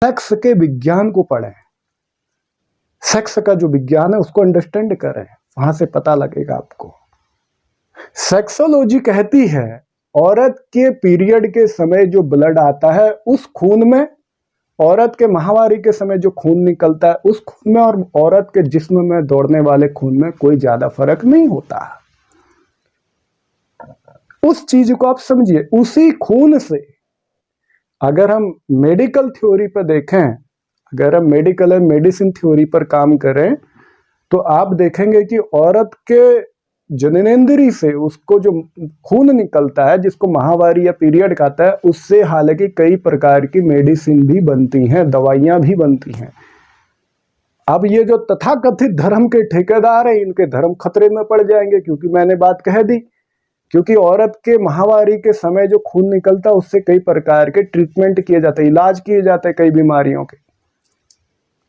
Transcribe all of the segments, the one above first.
Sex के विज्ञान को पढ़ें, सेक्स का जो विज्ञान है उसको अंडरस्टैंड करें, वहां से पता लगेगा आपको। सेक्सोलॉजी कहती है औरत के पीरियड के समय जो ब्लड आता है उस खून में, औरत के माहवारी के समय जो खून निकलता है उस खून में और औरत के जिस्म में दौड़ने वाले खून में कोई ज्यादा फर्क नहीं होता। उस चीज को आप समझिए। उसी खून से अगर हम मेडिकल थ्योरी पर देखें, अगर हम मेडिकल एंड मेडिसिन थ्योरी पर काम करें तो आप देखेंगे कि औरत के जननेंद्री से उसको जो खून निकलता है जिसको माहवारी या पीरियड कहता है, उससे हालांकि कई प्रकार की मेडिसिन भी बनती हैं, दवाइयां भी बनती हैं। अब ये जो तथाकथित धर्म के ठेकेदार हैं इनके धर्म खतरे में पड़ जाएंगे, क्योंकि मैंने बात कह दी, क्योंकि औरत के माहवारी के समय जो खून निकलता है उससे कई प्रकार के ट्रीटमेंट किए जाते हैं, इलाज किए जाते हैं कई बीमारियों के।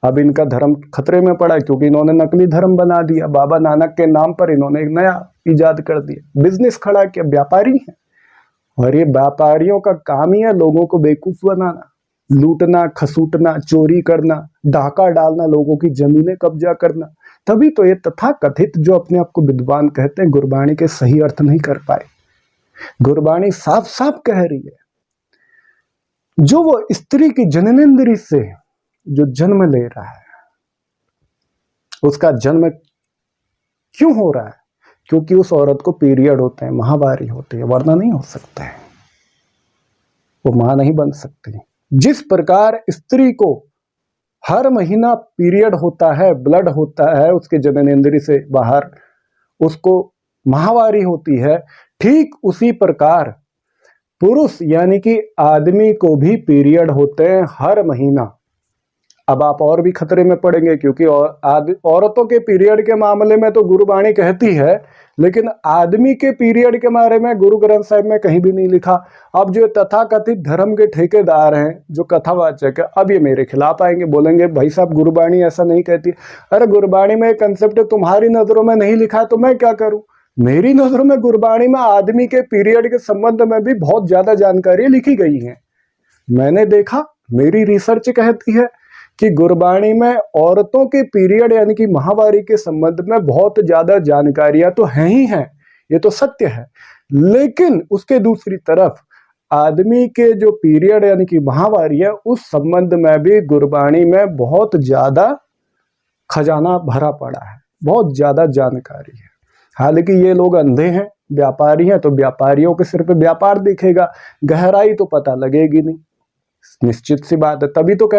अब इनका धर्म खतरे में पड़ा क्योंकि इन्होंने नकली धर्म बना दिया। बाबा नानक के नाम पर इन्होंने एक नया इजाद कर दिया, बिजनेस खड़ा किया। व्यापारी हैं और ये व्यापारियों का काम ही है लोगों को बेवकूफ बनाना, लूटना, खसूटना, चोरी करना, डाका डालना, लोगों की जमीनें कब्जा करना। तभी तो ये तथाकथित जो अपने आप को विद्वान कहते हैं गुरबाणी के सही अर्थ नहीं कर पाए। गुरबाणी साफ साफ कह रही है, जो वो स्त्री की जननेंद्री से जो जन्म ले रहा है उसका जन्म क्यों हो रहा है? क्योंकि उस औरत को पीरियड होते हैं, माहवारी होती है, वरना नहीं हो सकता है, वो मां नहीं बन सकती। जिस प्रकार स्त्री को हर महीना पीरियड होता है, ब्लड होता है उसके जननेंद्री से बाहर, उसको माहवारी होती है, ठीक उसी प्रकार पुरुष यानी कि आदमी को भी पीरियड होते हैं हर महीना। अब आप और भी खतरे में पड़ेंगे, क्योंकि औरतों के पीरियड के मामले में तो गुरुबाणी कहती है, लेकिन आदमी के पीरियड के बारे में गुरु ग्रंथ साहिब में कहीं भी नहीं लिखा। अब जो तथाकथित धर्म के ठेकेदार हैं, जो कथावाचक है, अब ये मेरे खिलाफ आएंगे, बोलेंगे भाई साहब गुरुबाणी ऐसा नहीं कहती। अरे गुरुबाणी में एक कंसेप्ट तुम्हारी नजरों में नहीं लिखा है तो मैं क्या करूं? मेरी नजरों में गुरुबाणी में आदमी के पीरियड के संबंध में भी बहुत ज्यादा जानकारी लिखी गई है। मैंने देखा, मेरी रिसर्च कहती है कि गुरबाणी में औरतों के पीरियड यानी कि माहवारी के संबंध में बहुत ज्यादा जानकारियां तो हैं ही हैं, ये तो सत्य है। लेकिन उसके दूसरी तरफ आदमी के जो पीरियड यानी कि माहवारी है उस संबंध में भी गुरबाणी में बहुत ज्यादा खजाना भरा पड़ा है, बहुत ज्यादा जानकारी है। हालांकि ये लोग अंधे हैं, व्यापारी हैं, तो व्यापारियों के सिर पे व्यापार दिखेगा, गहराई तो पता लगेगी नहीं, निश्चित सी बात है। तभी तो कहते